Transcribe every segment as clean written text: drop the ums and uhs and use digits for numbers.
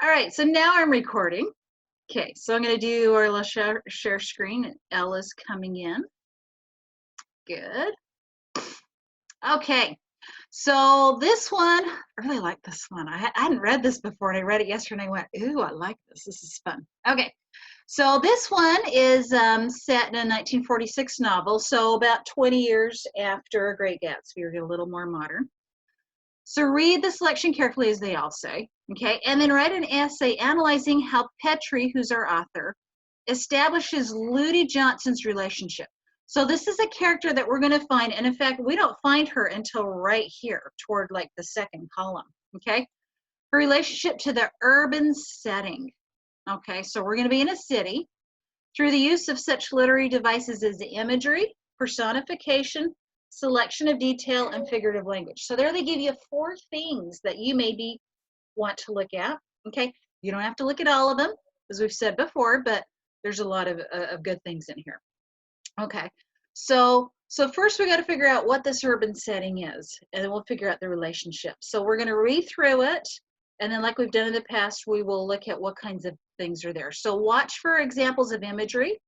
All right, so now I'm recording. Okay, so I'm going to do our little share screen, and Ella's coming in. Good. Okay, so this one, I really like this one. I hadn't read this before, and I read it yesterday, and I went, ooh, I like this. This is fun. Okay, so this one is set in a 1946 novel, so about 20 years after Great Gatsby. We're a little more modern. So read the selection carefully, as they all say, okay? And then write an essay analyzing how Petrie, who's our author, establishes Ludi Johnson's relationship. So this is a character that we're going to find, and in fact, we don't find her until right here, toward like the second column, okay? Her relationship to the urban setting, okay? So we're going to be in a city through the use of such literary devices as imagery, personification, selection of detail, and figurative language. So there they give you 4 things that you maybe want to look at, okay? You don't have to look at all of them, as we've said before, but there's a lot of good things in here. Okay, so first we got to figure out what this urban setting is, and then we'll figure out the relationship. So we're going to read through it, and then like we've done in the past, we will look at what kinds of things are there. So watch for examples of imagery,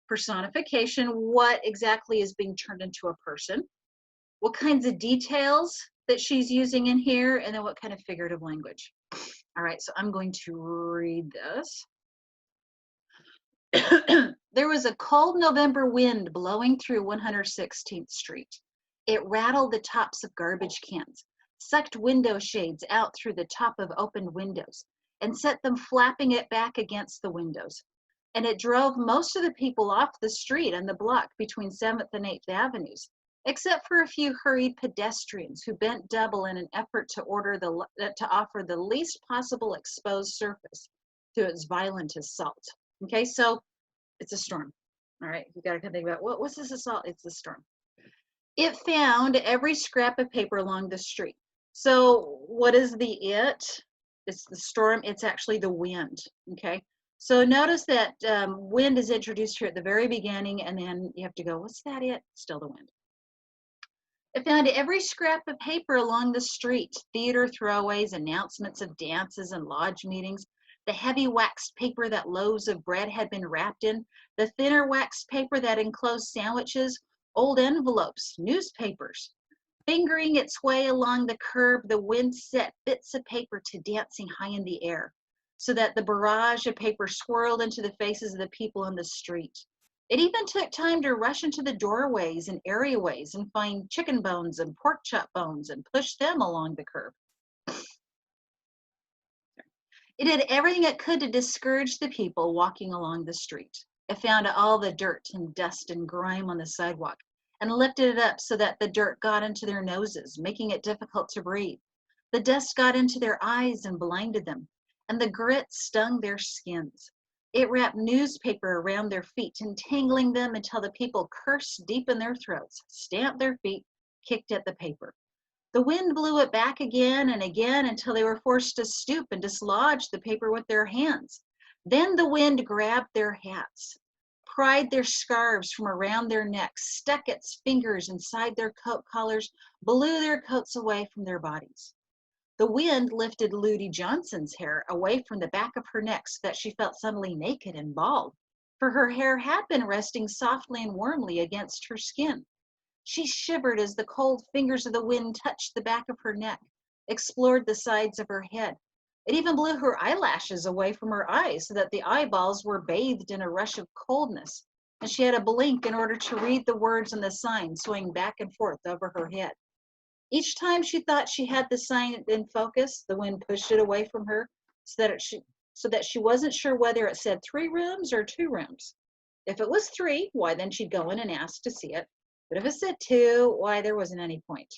personification, what exactly is being turned into a person, what kinds of details that she's using in here, and then what kind of figurative language. All right, so I'm going to read this. There was a cold November wind blowing through 116th Street. It rattled the tops of garbage cans, sucked window shades out through the top of opened windows, and set them flapping it back against the windows. And it drove most of the people off the street and the block between 7th and 8th Avenues, except for a few hurried pedestrians who bent double in an effort to offer the least possible exposed surface to its violent assault. Okay, so it's a storm. All right, you got to think about what's this assault? It's a storm. It found every scrap of paper along the street. So what is the it? It's the storm. It's actually the wind. Okay, so notice that wind is introduced here at the very beginning, and then you have to go, what's that it? Still the wind. It found every scrap of paper along the street, theater throwaways, announcements of dances and lodge meetings, the heavy waxed paper that loaves of bread had been wrapped in, the thinner waxed paper that enclosed sandwiches, old envelopes, newspapers. Fingering its way along the curb, the wind set bits of paper to dancing high in the air, so that the barrage of paper swirled into the faces of the people on the street. It even took time to rush into the doorways and areaways and find chicken bones and pork chop bones and push them along the curb. It did everything it could to discourage the people walking along the street. It found all the dirt and dust and grime on the sidewalk and lifted it up so that the dirt got into their noses, making it difficult to breathe. The dust got into their eyes and blinded them, and the grit stung their skins. It wrapped newspaper around their feet, entangling them until the people cursed deep in their throats, stamped their feet, kicked at the paper. The wind blew it back again and again until they were forced to stoop and dislodge the paper with their hands. Then the wind grabbed their hats, pried their scarves from around their necks, stuck its fingers inside their coat collars, blew their coats away from their bodies. The wind lifted Ludi Johnson's hair away from the back of her neck so that she felt suddenly naked and bald, for her hair had been resting softly and warmly against her skin. She shivered as the cold fingers of the wind touched the back of her neck, explored the sides of her head. It even blew her eyelashes away from her eyes so that the eyeballs were bathed in a rush of coldness, and she had to blink in order to read the words on the sign swaying back and forth over her head. Each time she thought she had the sign in focus, the wind pushed it away from her so that she wasn't sure whether it said 3 rooms or 2 rooms. If it was 3, why then she'd go in and ask to see it. But if it said 2, why there wasn't any point.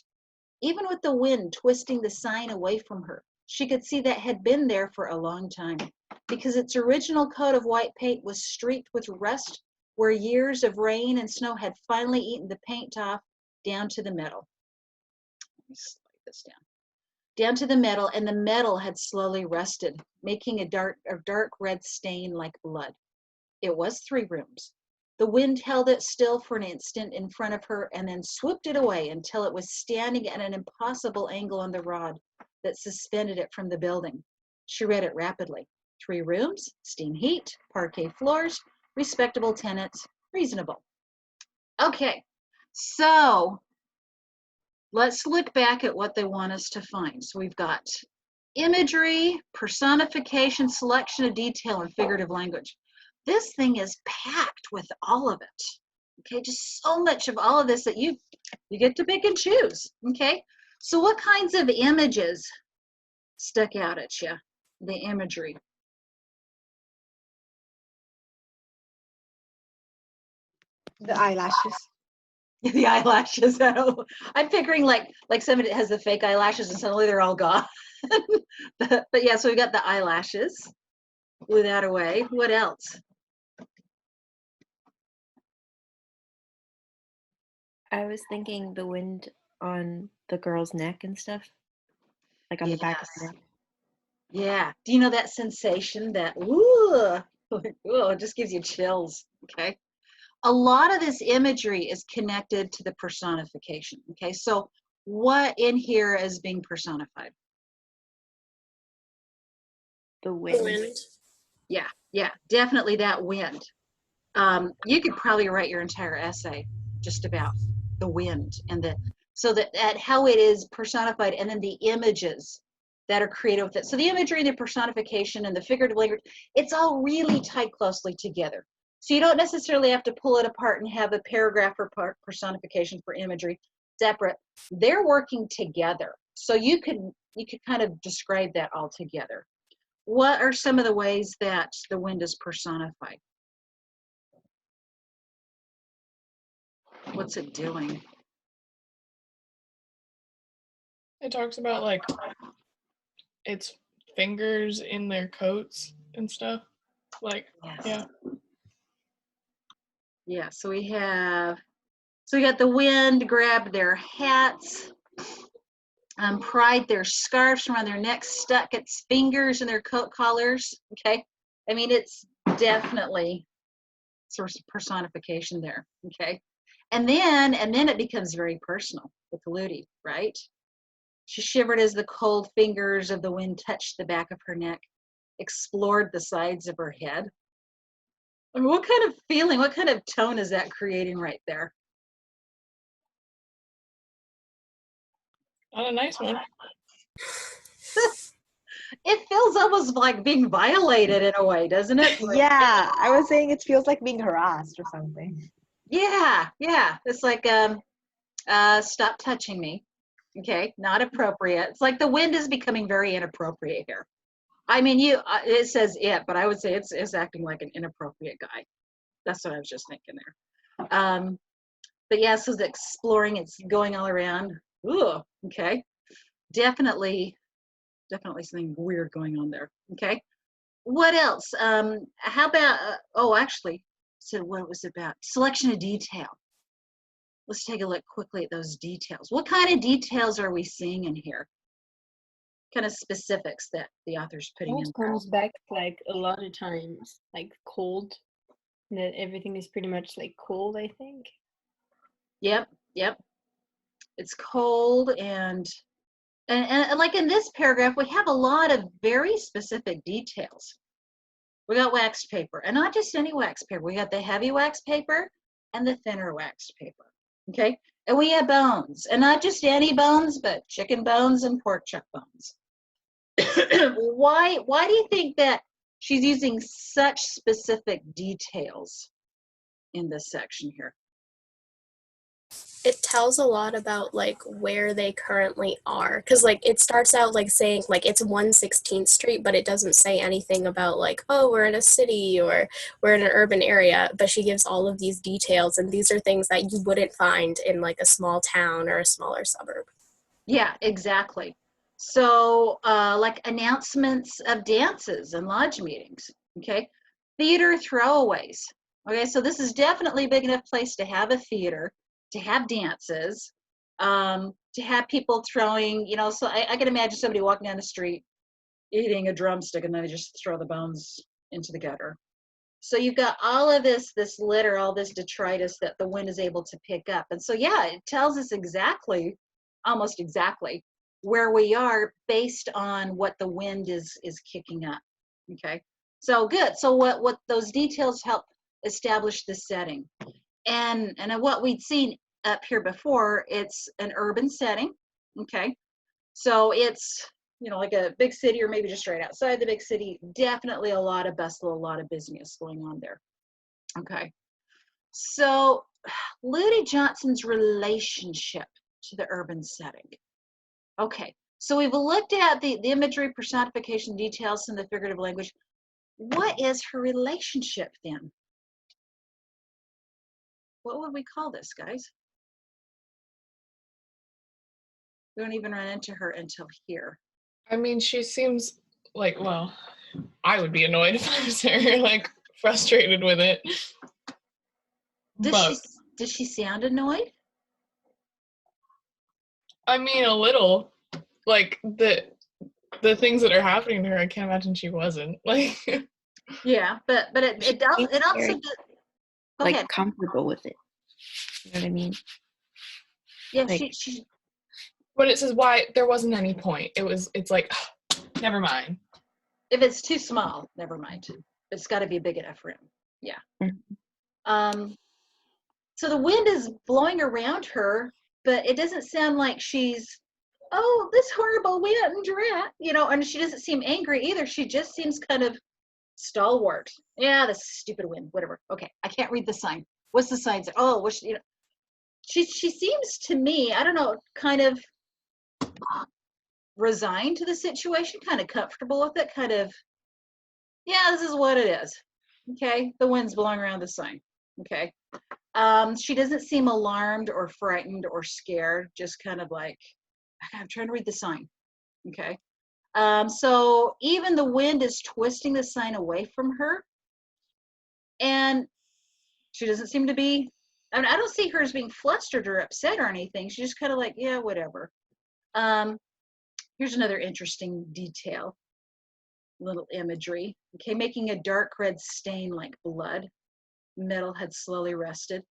Even with the wind twisting the sign away from her, she could see that had been there for a long time, because its original coat of white paint was streaked with rust where years of rain and snow had finally eaten the paint off down to the metal. Let me slide this down to the metal, and the metal had slowly rusted, making a dark red stain like blood. It was 3 rooms. The wind held it still for an instant in front of her and then swooped it away until it was standing at an impossible angle on the rod that suspended it from the building. She read it rapidly. 3 rooms, steam heat, parquet floors, respectable tenants, reasonable. Okay, so let's look back at what they want us to find. So we've got imagery, personification, selection of detail, and figurative language. This thing is packed with all of it. Okay, just so much of all of this that you get to pick and choose. Okay, so what kinds of images stuck out at you? The imagery. The eyelashes. The eyelashes. I'm picturing like somebody that has the fake eyelashes and suddenly they're all gone. but yeah, so we got the eyelashes. Blew that away. What else? I was thinking the wind on the girl's neck and stuff, like on the back of her neck. Yeah. Do you know that sensation that, ooh, it just gives you chills, okay? A lot of this imagery is connected to the personification, okay? So what in here is being personified? The wind. The wind. Yeah, definitely that wind. You could probably write your entire essay just about the wind and so that how it is personified, and then the images that are created with it. So the imagery, the personification, and the figurative language, it's all really tied closely together. So you don't necessarily have to pull it apart and have a paragraph for personification, for imagery separate. They're working together. So you could kind of describe that all together. What are some of the ways that the wind is personified? What's it doing? It talks about like its fingers in their coats and stuff. Like, Yes. Yeah, so we got the wind grabbed their hats, pried their scarves around their necks, stuck its fingers in their coat collars. Okay, I mean, it's definitely sort of personification there. Okay, and then it becomes very personal with Ludi, right? She shivered as the cold fingers of the wind touched the back of her neck, explored the sides of her head. I mean, what kind of feeling, what kind of tone is that creating right there? not a nice one. It feels almost like being violated in a way, doesn't it? Yeah, I was saying it feels like being harassed or something. Yeah. It's like, stop touching me. Okay, not appropriate. It's like the wind is becoming very inappropriate here. I mean, it says it, but I would say it's acting like an inappropriate guy. That's what I was just thinking there. But yeah, so it's exploring, it's going all around. Ooh, okay. Definitely something weird going on there. Okay. What else? How about, actually, so what was it about? Selection of detail. Let's take a look quickly at those details. What kind of details are we seeing in here? Kind of specifics that the author's putting in. It comes back like a lot of times, like cold. That everything is pretty much like cold, I think. Yep. It's cold and like in this paragraph, we have a lot of very specific details. We got waxed paper, and not just any wax paper. We got the heavy wax paper and the thinner wax paper. Okay, and we have bones, and not just any bones, but chicken bones and pork chuck bones. Why do you think that she's using such specific details in this section here? It tells a lot about like where they currently are, because like it starts out like saying like it's 116th Street, but it doesn't say anything about like, oh, we're in a city or we're in an urban area, but she gives all of these details, and these are things that you wouldn't find in like a small town or a smaller suburb. Yeah, exactly. So like announcements of dances and lodge meetings. Okay, theater throwaways. Okay, so this is definitely a big enough place to have a theater, to have dances, to have people throwing, so I can imagine somebody walking down the street eating a drumstick and then they just throw the bones into the gutter. So you've got all of this litter, all this detritus that the wind is able to pick up. And so, yeah, it tells us almost exactly where we are based on what the wind is kicking up. Okay, so good. So what those details help establish the setting, and what we'd seen up here before, it's an urban setting. Okay, so it's, you know, like a big city or maybe just right outside the big city. Definitely a lot of bustle, a lot of business going on there. Okay, so Ludi Johnson's relationship to the urban setting. Okay, so we've looked at the imagery, personification, details, and the figurative language. What is her relationship then? What would we call this, guys? We don't even run into her until here. I mean, she seems like, well, I would be annoyed if I was her, like frustrated with it. Does she sound annoyed? I mean, a little. Like the things that are happening to her, I can't imagine she wasn't. Like, Yeah, but it does, seems it also very, does, go like ahead. comfortable with it. You know what I mean? Yeah, like- she but it says why there wasn't any point. It's like, never mind. if it's too small, never mind. It's got to be a big enough room. Yeah. Mhm. So the wind is blowing around her, but it doesn't sound like she's, oh, this horrible wind, you know, and she doesn't seem angry either. She just seems kind of stalwart. Yeah, this stupid wind, whatever. Okay, I can't read the sign. What's the sign say? Oh, what's, you know, she seems to me, I don't know, kind of resigned to the situation, kind of comfortable with it, kind of, yeah, this is what it is. Okay, the wind's blowing around the sign. Okay. She doesn't seem alarmed or frightened or scared, just kind of like, I'm trying to read the sign. Okay. So even the wind is twisting the sign away from her, and she doesn't seem to be, I mean, I don't see her as being flustered or upset or anything. She's just kind of like, yeah, whatever. Here's another interesting detail, little imagery. Okay, making a dark red stain like blood. Metal had slowly rusted.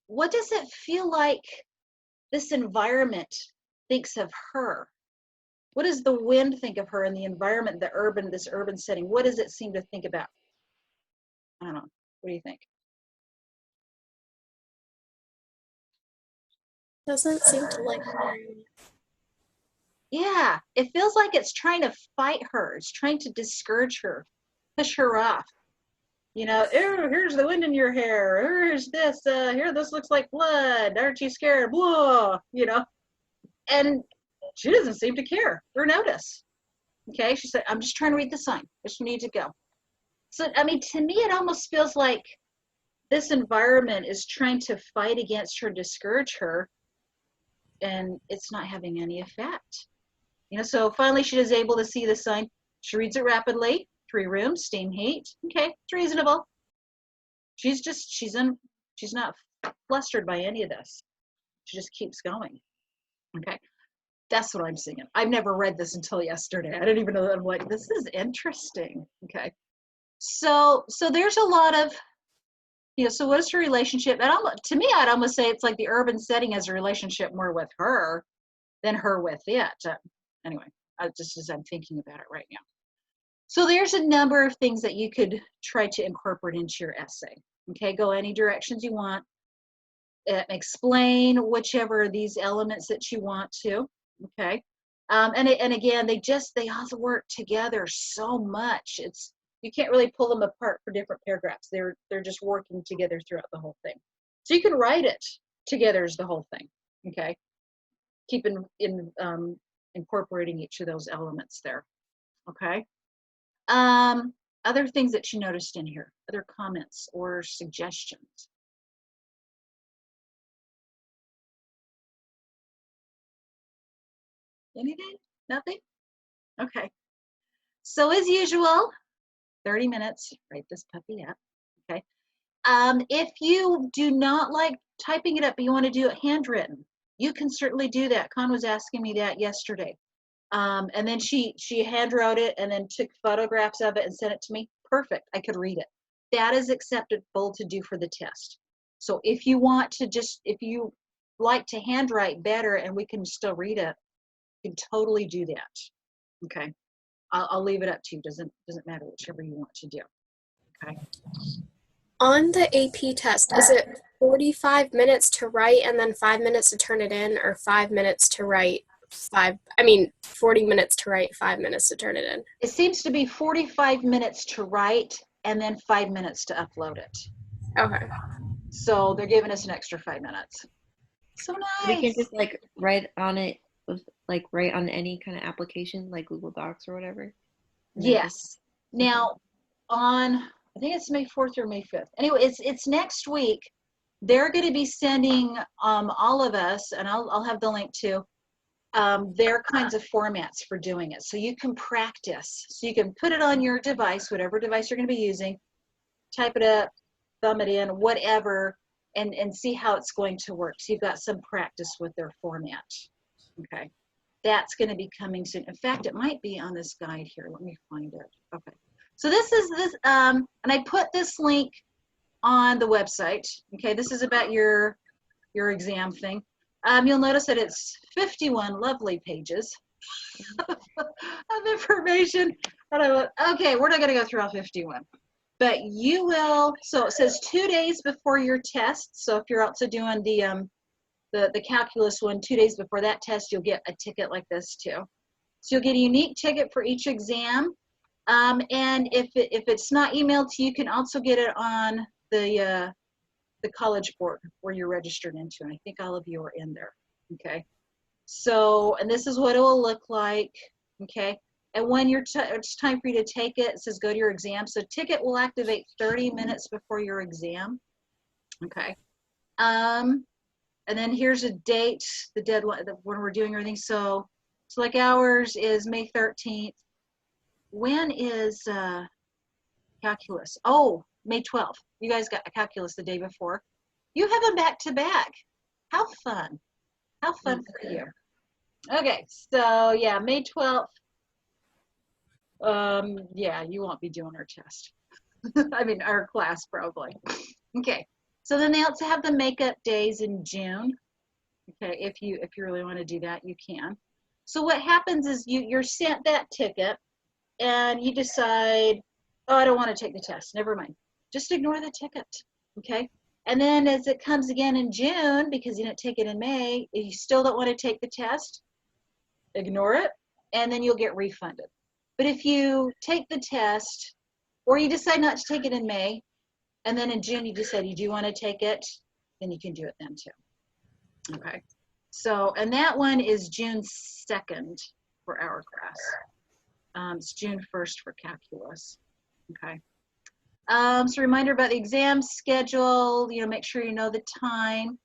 What does it feel like this environment thinks of her? What does the wind think of her in the environment, this urban setting? What does it seem to think about? I don't know. What do you think? Doesn't seem to like her. Yeah, it feels like it's trying to fight her. It's trying to discourage her, push her off. You know, "Ew, here's the wind in your hair. Here's this. Here, this looks like blood. Aren't you scared? Whoa, you know." And she doesn't seem to care or notice. Okay, she said, "I'm just trying to read the sign. I just need to go." So, I mean, to me, it almost feels like this environment is trying to fight against her, discourage her, and it's not having any effect. You know, so finally she is able to see the sign. She reads it rapidly. 3 rooms, steam heat. Okay, it's reasonable. She's not flustered by any of this. She just keeps going. Okay, that's what I'm seeing. I've never read this until yesterday. I didn't even know that. I'm like, this is interesting. Okay, so there's a lot of, you know, so what is her relationship? And to me, I'd almost say it's like the urban setting has a relationship more with her than her with it. Anyway, just as I'm thinking about it right now. So there's a number of things that you could try to incorporate into your essay. Okay, go any directions you want. Explain whichever of these elements that you want to. Okay, and again, they all work together so much. You can't really pull them apart for different paragraphs. They're just working together throughout the whole thing. So you can write it together as the whole thing. Okay, keep incorporating each of those elements there. Okay. Other things that you noticed in here, other comments or suggestions? Anything? Nothing? Okay. So as usual, 30 minutes, write this puppy up. Okay. If you do not like typing it up, but you want to do it handwritten, you can certainly do that. Con was asking me that yesterday. And then she hand wrote it and then took photographs of it and sent it to me. Perfect. I could read it. That is acceptable to do for the test. So if you want to if you like to handwrite better and we can still read it, You can totally do that. Okay. I'll leave it up to you. Doesn't matter, whichever you want to do. Okay. On the AP test, is it 45 minutes to write and then 5 minutes to turn it in, or 5 minutes to write 40 minutes to write, 5 minutes to turn it in? It seems to be 45 minutes to write and then 5 minutes to upload it. Okay. So they're giving us an extra 5 minutes. So We can nice. just like write on it with like write on any kind of application like Google Docs or whatever. And then just- Yes. Now, on, I think it's May 4th or May 5th. Anyway, it's next week. They're going to be sending all of us, and I'll have the link too, their kinds of formats for doing it. So you can practice. So you can put it on your device, whatever device you're going to be using, type it up, thumb it in, whatever, and see how it's going to work. So you've got some practice with their format. Okay. That's going to be coming soon. In fact, it might be on this guide here. Let me find it. Okay. So this is this, and I put this link on the website. Okay, this is about your exam thing. You'll notice that it's 51 lovely pages of information. Okay, we're not going to go through all 51, but you will. So it says 2 days before your test. So if you're also doing the calculus one 2 days before that test, you'll get a ticket like this too. So you'll get a unique ticket for each exam. And if it's not emailed to you, you can also get it on the college board where you're registered into, and I think all of you are in there. Okay. So, and this is what it will look like. Okay. And when it's time for you to take it, it says go to your exam. So ticket will activate 30 minutes before your exam. Okay. And then here's a date, the deadline, when we're doing everything. So like ours is May 13th. When is calculus? Oh, May 12th. You guys got a calculus the day before. You have them back to back. How fun. How fun for you. Okay, so yeah, May 12th. Yeah, you won't be doing our test. I mean, our class probably. Okay, so then they also have the makeup days in June. Okay, if you really want to do that, you can. So what happens is you're sent that ticket and you decide, oh, I don't want to take the test. Never mind. Just ignore the ticket. Okay. And then as it comes again in June, because you didn't take it in May, if you still don't want to take the test, ignore it, and then you'll get refunded. But if you take the test, or you decide not to take it in May, and then in June you decide you do want to take it, then you can do it then too. Okay. So, and that one is June 2nd for our class. It's June 1st for calculus. Okay. So reminder about the exam schedule, make sure you know the time.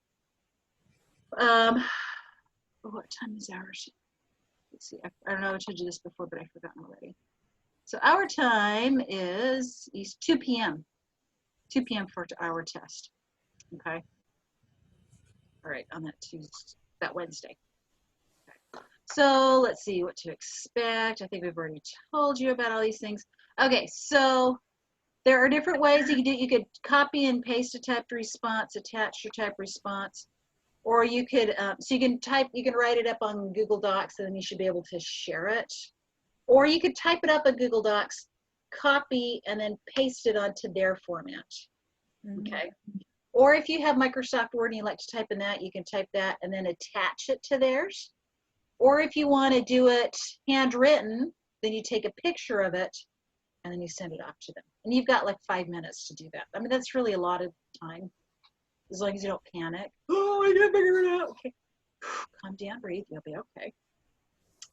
What time is ours? Let's see, I don't know, I told you this before, but I've forgotten already. So our time is 2 p.m. 2 p.m. for our test. Okay. All right, on that Tuesday, that Wednesday. Okay. So let's see what to expect. I think we've already told you about all these things. Okay, so there are different ways you can do it. You could copy and paste a typed response, attach your typed response, or you could, so you can write it up on Google Docs and then you should be able to share it. Or you could type it up in Google Docs, copy, and then paste it onto their format. Okay. Or if you have Microsoft Word and you like to type in that, you can type that and then attach it to theirs. Or if you want to do it handwritten, then you take a picture of it and then you send it off to them. And you've got like 5 minutes to do that. I mean, that's really a lot of time, as long as you don't panic. Oh, I didn't figure it out. Okay, calm down, breathe, you'll be okay.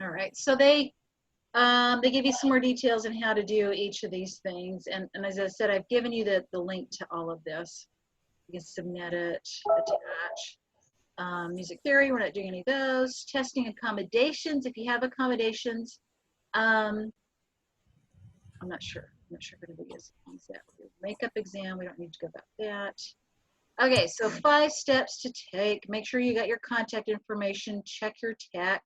All right, so they give you some more details on how to do each of these things. And as I said, I've given you the link to all of this. You can submit it, attach. Music theory, we're not doing any of those. Testing accommodations, if you have accommodations. I'm not sure if anybody is on that. Makeup exam, we don't need to go about that. Okay, so 5 steps to take. Make sure you got your contact information, check your tech.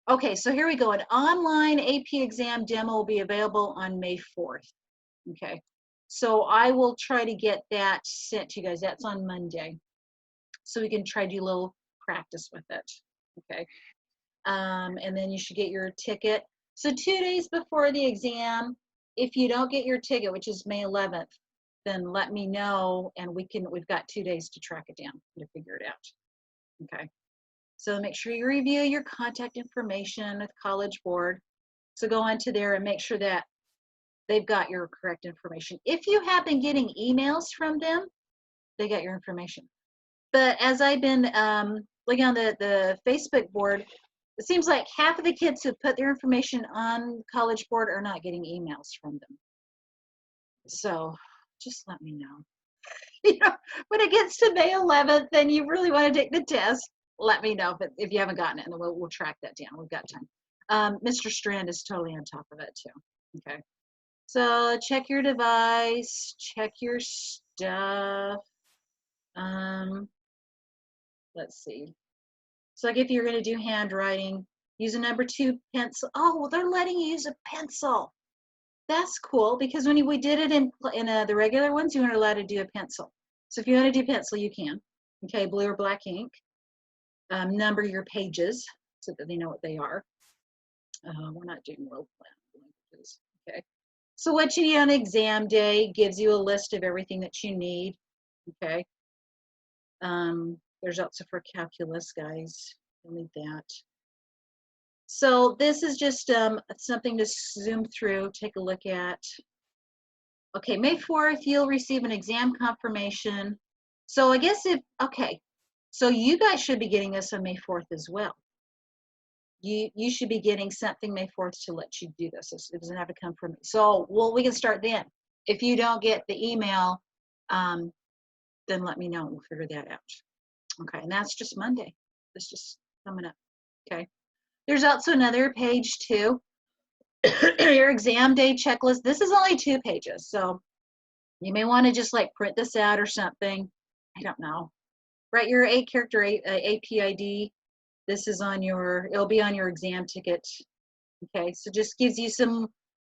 Okay, so here we go. An online AP exam demo will be available on May 4th. Okay, so I will try to get that sent to you guys. That's on Monday. So we can try to do a little practice with it. Okay. and then you should get your ticket. So 2 days before the exam, if you don't get your ticket, which is May 11th, then let me know, and we've got 2 days to track it down to figure it out. Okay. So make sure you review your contact information with College Board. So go onto there and make sure that they've got your correct information. If you have been getting emails from them, they got your information. But as I've been looking on the Facebook board, it seems like half of the kids who put their information on College Board are not getting emails from them. So just let me know. You know, when it gets to May 11th, then you really want to take the test. Let me know if you haven't gotten it, and we'll track that down. We've got time. Mr. Strand is totally on top of it too. Okay. So check your device, check your stuff. Let's see. So like if you're going to do handwriting, use a number 2 pencil. Oh, well, they're letting you use a pencil. That's cool, because when we did it in the regular ones, you weren't allowed to do a pencil. So if you want to do pencil, you can. Okay, blue or black ink. Number your pages so that they know what they are. We're not doing world languages. Okay. So what you need on exam day gives you a list of everything that you need. Okay. There's also for calculus, guys. You'll need that. So this is just something to zoom through, take a look at. Okay, May 4th, you'll receive an exam confirmation. So I guess okay, so you guys should be getting this on May 4th as well. You should be getting something May 4th to let you do this. It doesn't have to come from me. So, well, we can start then. If you don't get the email, then let me know and we'll figure that out. Okay, and that's just Monday. That's just coming up. Okay. There's also another page too. Your exam day checklist. This is only 2 pages, so you may want to just like print this out or something. I don't know. Write your 8-character AP ID. This is on it'll be on your exam ticket. Okay, so just gives you some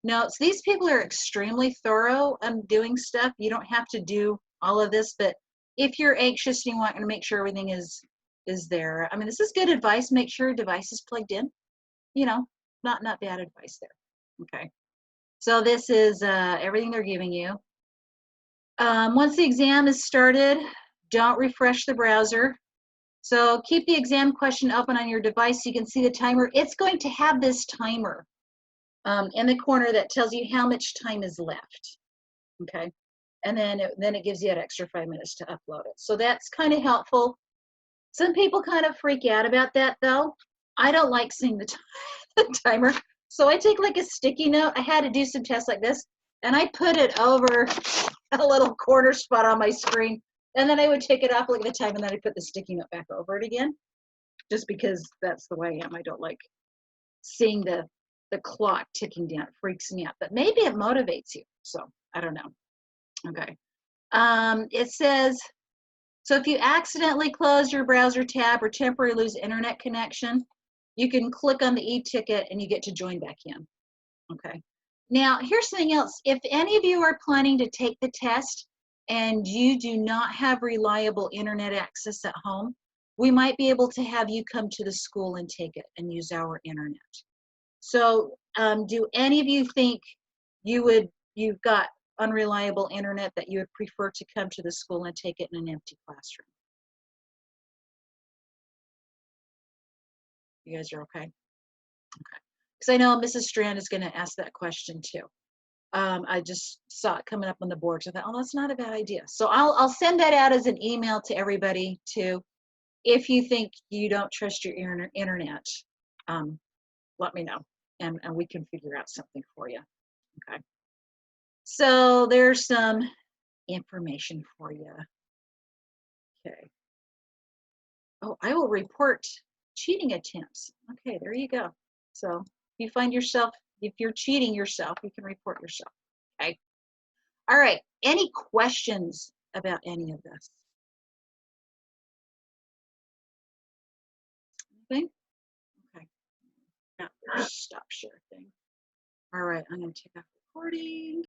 notes. These people are extremely thorough on doing stuff. You don't have to do all of this, but if you're anxious and you want to make sure everything is there, I mean, this is good advice. Make sure your device is plugged in. You know, not bad advice there. Okay, so this is everything they're giving you. Once the exam is started, don't refresh the browser. So keep the exam question open on your device so you can see the timer. It's going to have this timer in the corner that tells you how much time is left. Okay, and then it gives you that extra 5 minutes to upload it. So that's kind of helpful. Some people kind of freak out about that though. I don't like seeing the timer. So I take like a sticky note. I had to do some tests like this, and I put it over a little corner spot on my screen, and then I would take it off, look at the time, and then I put the sticky note back over it again, just because that's the way I am. I don't like seeing the clock ticking down. It freaks me out, but maybe it motivates you. So I don't know. Okay. It says, so if you accidentally close your browser tab or temporarily lose internet connection, you can click on the e-ticket and you get to join back in. Okay. Now, here's something else. If any of you are planning to take the test and you do not have reliable internet access at home, we might be able to have you come to the school and take it and use our internet. So do any of you think you've got unreliable internet that you would prefer to come to the school and take it in an empty classroom? You guys are okay? Okay. Because I know Mrs. Strand is going to ask that question too. I just saw it coming up on the board, so I thought, oh, that's not a bad idea. So I'll send that out as an email to everybody too. If you think you don't trust your internet, let me know, and we can figure out something for you. Okay. So there's some information for you. Okay. Oh, I will report cheating attempts. Okay, there you go. So if you're cheating yourself, you can report yourself. Okay. All right. Any questions about any of this? Anything? Okay. Now, stop share thing. All right, I'm going to take off recording.